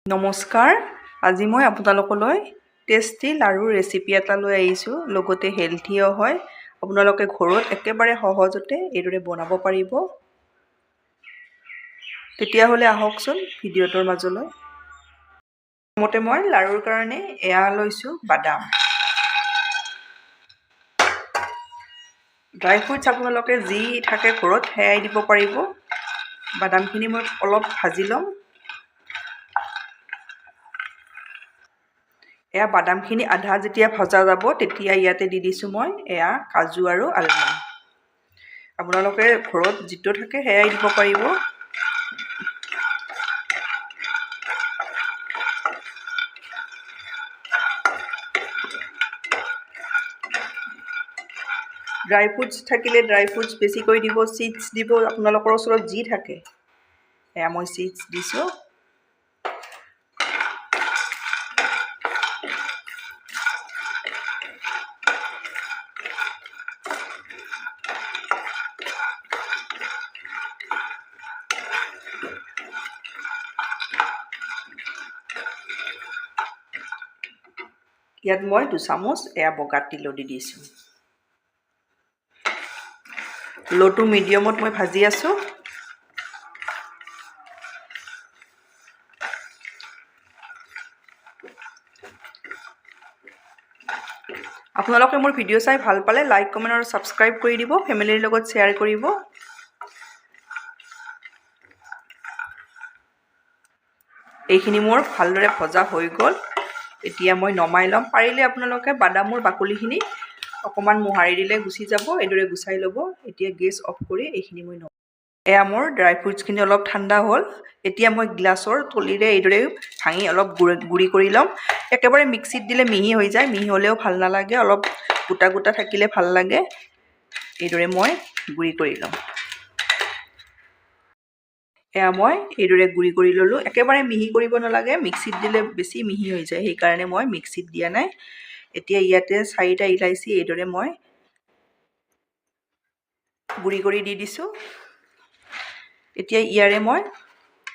নমস্কাৰ, আজি মই আপোনালোকলৈ টেষ্টি লাড়ু ৰেচিপি এটা লৈ আহিছোঁ, লগতে হেলথিও হয়। আপোনালোকে ঘৰত একেবাৰে সহজতে এইদৰে বনাব পাৰিব। তেতিয়াহ'লে আহকচোন ভিডিঅ'টোৰ মাজলৈ। প্ৰথমতে মই লাড়ুৰ কাৰণে এয়া লৈছোঁ বাদাম। ড্ৰাই ফ্ৰুটছ আপোনালোকে যি থাকে ঘৰত সেয়াই দিব পাৰিব। বাদামখিনি মই অলপ ভাজি ল'ম। এয়া বাদামখিনি আধা যেতিয়া ভজা যাব তেতিয়া ইয়াতে দি দিছোঁ মই এয়া কাজু আৰু আলমণ্ড। আপোনালোকে ঘৰত যিটো থাকে সেয়াই দিব পাৰিব। ড্ৰাই ফ্ৰুটছ থাকিলে ড্ৰাই ফ্ৰুটছ বেছিকৈ দিব, চিডছ দিব, আপোনালোকৰ ওচৰত যি থাকে। এয়া মই চিডছ দিছোঁ। ইয়াত মই 2 চামুচ এয়া বগা তিলো দি দিছোঁ। লো টু মিডিয়ামত মই ভাজি আছোঁ। আপোনালোকে মোৰ ভিডিঅ' চাই ভাল পালে লাইক, কমেণ্ট আৰু ছাবস্ক্ৰাইব কৰি দিব, ফেমিলিৰ লগত শ্বেয়াৰ কৰিব। এইখিনি মোৰ ভালদৰে ভজা হৈ গ'ল। এতিয়া মই নমাই ল'ম। পাৰিলে আপোনালোকে বাদামৰ বাকলিখিনি অকণমান মোহাৰি দিলে গুচি যাব, এইদৰে গুচাই ল'ব। এতিয়া গেছ অফ কৰি এইখিনি মই এয়া মোৰ ড্ৰাই ফ্ৰুটছখিনি অলপ ঠাণ্ডা হ'ল। এতিয়া মই গ্লাছৰ থলিৰে এইদৰে ভাঙি অলপ গুড়ি কৰি ল'ম। একেবাৰে মিক্সিত দিলে মিহি হৈ যায়, মিহি হ'লেও ভাল নালাগে, অলপ গোটা গোটা থাকিলে ভাল লাগে। এইদৰে মই গুড়ি কৰি ল'ম। এয়া মই এইদৰে গুড়ি কৰি ল'লোঁ। একেবাৰে মিহি কৰিব নালাগে, মিক্সিত দিলে বেছি মিহি হৈ যায়, সেইকাৰণে মই মিক্সিত দিয়া নাই। এতিয়া ইয়াতে 4টা ইলাইচি এইদৰে মই গুড়ি কৰি দি দিছোঁ। এতিয়া ইয়াৰে মই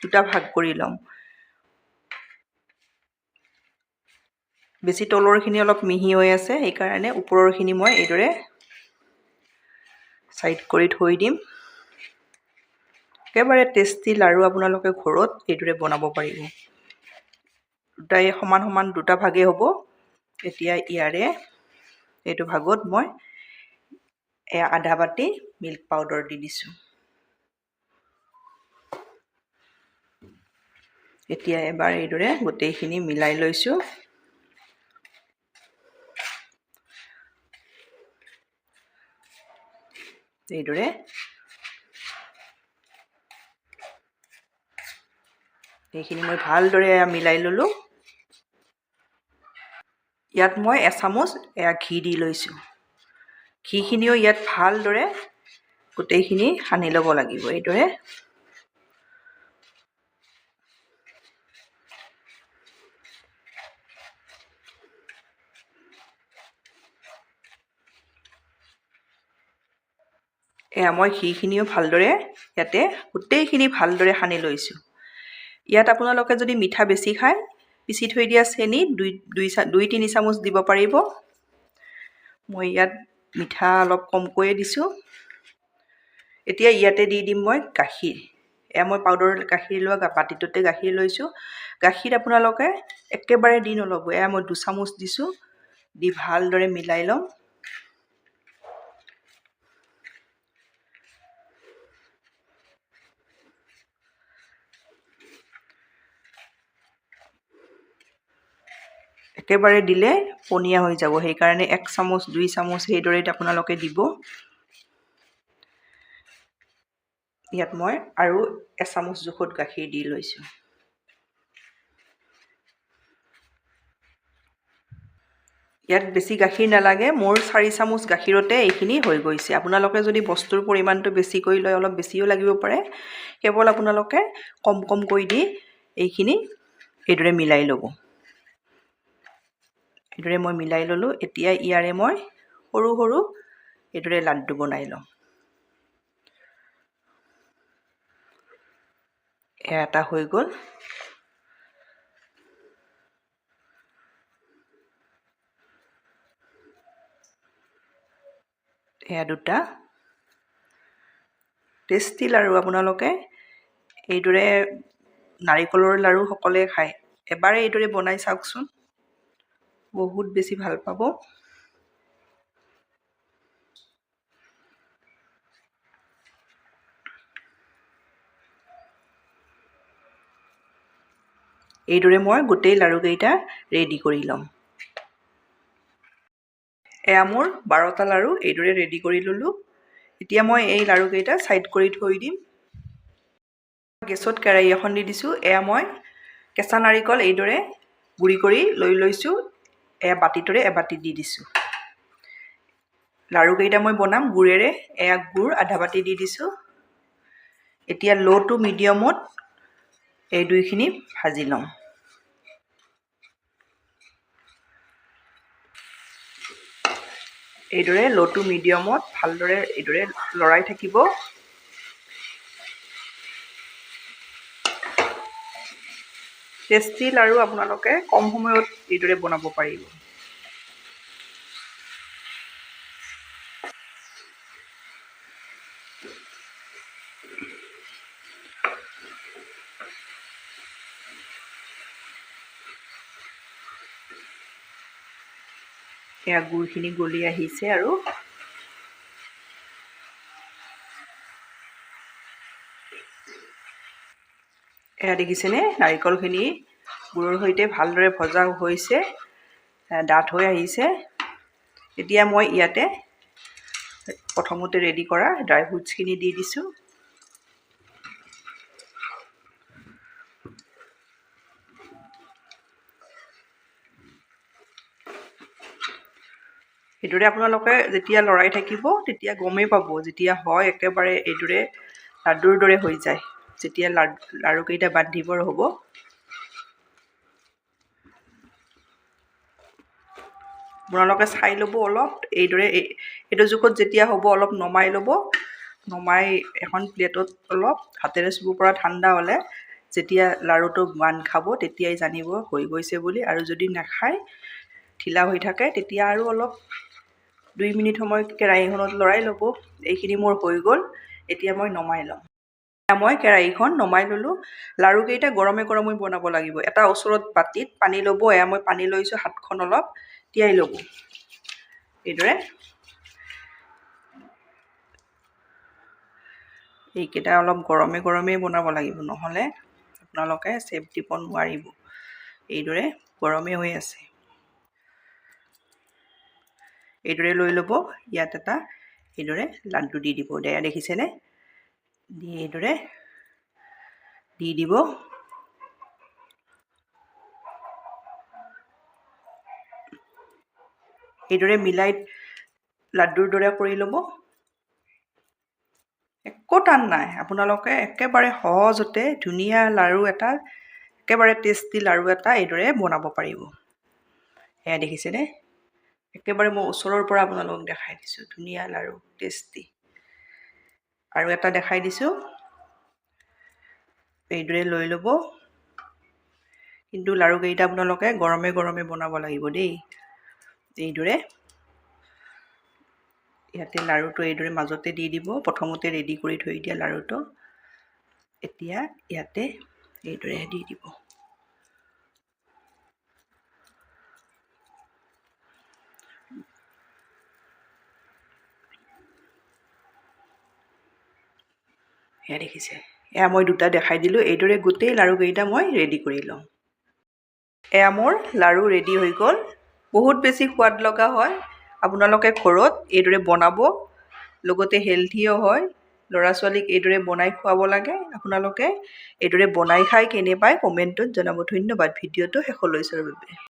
2টা ভাগ কৰি ল'ম। বেছি তলৰখিনি অলপ মিহি হৈ আছে, সেইকাৰণে ওপৰৰখিনি মই এইদৰে ছাইড কৰি থৈ দিম। একেবাৰে টেষ্টি লাড়ু আপোনালোকে ঘৰত এইদৰে বনাব পাৰিব। দুটাই সমান সমান 2টা ভাগে হ'ব। এতিয়া ইয়াৰে এইটো ভাগত মই এয়া আধা বাটি মিল্ক পাউডাৰ দি দিছোঁ। এতিয়া এবাৰ এইদৰে গোটেইখিনি মিলাই লৈছোঁ। এইদৰে এইখিনি মই ভালদৰে মিলাই ল'লোঁ। ইয়াত মই 1 চামুচ এয়া ঘি দি লৈছোঁ। ঘিখিনিও ইয়াত ভালদৰে গোটেইখিনি সানি ল'ব লাগিব। এইদৰে এয়া মই ঘিখিনিও ভালদৰে ইয়াতে গোটেইখিনি ভালদৰে সানি লৈছোঁ। ইয়াত আপোনালোকে যদি মিঠা বেছি খায়, পিচি থৈ দিয়া চেনি 2-3 চামুচ দিব পাৰিব। মই ইয়াত মিঠা অলপ কমকৈয়ে দিছোঁ। এতিয়া ইয়াতে দি দিম মই গাখীৰ। এয়া মই পাউডাৰ গাখীৰ লোৱা বাতিটোতে গাখীৰ লৈছোঁ। গাখীৰ আপোনালোকে একেবাৰে দি নল'ব। এয়া মই 2 চামুচ দিছোঁ। দি ভালদৰে মিলাই ল'ম। একেবাৰে দিলে পনীয়া হৈ যাব, সেইকাৰণে 1 চামুচ 2 চামুচ সেইদৰে আপোনালোকে দিব। ইয়াত মই আৰু 1 চামুচ জোখত গাখীৰ দি লৈছোঁ। ইয়াত বেছি গাখীৰ নালাগে, মোৰ 4 চামুচ গাখীৰতে এইখিনি হৈ গৈছে। আপোনালোকে যদি বস্তুৰ পৰিমাণটো বেছিকৈ লয়, অলপ বেছিও লাগিব পাৰে। কেৱল আপোনালোকে কম কমকৈ দি এইখিনি এইদৰে মিলাই ল'ব। এইদৰে মই মিলাই ল'লোঁ। এতিয়া ইয়াৰে মই সৰু সৰু এইদৰে লাড্ডু বনাই লওঁ। এটা হৈ গ'ল। এয়া দুটা টেষ্টি লাড়ু। আপোনালোকে এইদৰে নাৰিকলৰ লাড়ু সকলোৱে খায়, এবাৰে এইদৰে বনাই চাওকচোন, বহুত বেছি ভাল পাব। এইদৰে মই গোটেই লাড়ুকেইটা ৰেডি কৰি ল'ম। এয়া মোৰ 12টা লাড়ু এইদৰে ৰেডি কৰি ল'লোঁ। এতিয়া মই এই লাড়ুকেইটা ছাইড কৰি থৈ দিম। গেছত কেৰাহী এখন দি দিছোঁ। এয়া মই কেঁচা নাৰিকল এইদৰে গুড়ি কৰি লৈ লৈছোঁ। এয়া বাতিটোৰে এবাতি দি দিছোঁ। লাড়ুকেইটা মই বনাম গুড়েৰে। এয়া গুড় আধা বাতি দি দিছোঁ। এতিয়া ল' টু মিডিয়ামত এই দুইখিনি ভাজি ল'ম। এইদৰে ল' টু মিডিয়ামত ভালদৰে এইদৰে লৰাই থাকিব। টেষ্টি লাড়ু আপোনালোকে কম সময়ত এইদৰে বনাব পাৰিব। এয়া গুড়খিনি গলি আহিছে আৰু এয়া দেখিছেনে নাৰিকলখিনি গুড়ৰ সৈতে ভালদৰে ভজা হৈছে, ডাঠ হৈ আহিছে। এতিয়া মই ইয়াতে প্ৰথমতে ৰেডি কৰা ড্ৰাই ফ্ৰুটছখিনি দি দিছোঁ। এইদৰে আপোনালোকে যেতিয়া লৰাই থাকিব তেতিয়া গমেই পাব, যেতিয়া হয় একেবাৰে এইদৰে লাডুৰ দৰে হৈ যায়, যেতিয়া লাড়ুকেইটা বান্ধিবৰ হ'ব। আপোনালোকে চাই ল'ব অলপ এইদৰে, এইটো জোখত যেতিয়া হ'ব অলপ নমাই ল'ব। নমাই এখন প্লেটত অলপ হাতেৰে চুব পৰা ঠাণ্ডা হ'লে যেতিয়া লাড়ুটো বান্ধ খাব তেতিয়াই জানিব হৈ গৈছে বুলি। আৰু যদি নাখায় ঢিলা হৈ থাকে তেতিয়া আৰু অলপ 2 মিনিট সময় কেৰাহীখনত লৰাই ল'ব। এইখিনি মোৰ হৈ গ'ল। এতিয়া মই নমাই ল'ম। মই কেৰাহীখন নমাই ল'লোঁ। লাড়ুকেইটা গৰমে গৰমে বনাব লাগিব। এটা ওচৰত বাতিত পানী ল'ব। এয়া মই পানী লৈছোঁ, হাতখন অলপ তিয়াই ল'ব। এইদৰে এইকেইটা অলপ গৰমে গৰমেই বনাব লাগিব, নহ'লে আপোনালোকে চেপ দিব নোৱাৰিব। এইদৰে গৰমেই হৈ আছে। এইদৰে লৈ ল'ব। ইয়াত এটা এইদৰে লাড্ডু দি দিব। এয়া দেখিছেনে? দি এইদৰে দি দিব। এইদৰে মিলাই লাড্ডুৰ দৰে কৰি ল'ব। একো টান নাই। আপোনালোকে একেবাৰে সহজতে ধুনীয়া লাড়ু এটা, একেবাৰে টেষ্টি লাড়ু এটা এইদৰে বনাব পাৰিব। এয়া দেখিছেনে? একেবাৰে মই ওচৰৰ পৰা আপোনালোকক দেখাই দিছোঁ। ধুনীয়া লাড়ু, টেষ্টি। আৰু এটা দেখাই দিছোঁ। এইদৰে লৈ ল'ব। কিন্তু লাড়ুকেইটা আপোনালোকে গৰমে গৰমে বনাব লাগিব দেই। এইদৰে ইয়াতে লাড়ুটো এইদৰে মাজতে দি দিব। প্ৰথমতে ৰেডি কৰি থৈ দিয়া লাড়ুটো এতিয়া ইয়াতে এইদৰে দি দিব। এয়া দেখিছে? এয়া মই দুটা দেখাই দিলোঁ। এইদৰে গোটেই লাড়ুকেইটা মই ৰেডি কৰি লওঁ। এয়া মোৰ লাড়ু ৰেডি হৈ গ'ল। বহুত বেছি সোৱাদ লগা হয়। আপোনালোকে ঘৰত এইদৰে বনাব, লগতে হেলথিও হয়। ল'ৰা ছোৱালীক এইদৰে বনাই খুৱাব লাগে। আপোনালোকে এইদৰে বনাই খাই কেনে পায় কমেণ্টত জনাব। ধন্যবাদ ভিডিঅ'টো শেষলৈ চোৱাৰ বাবে।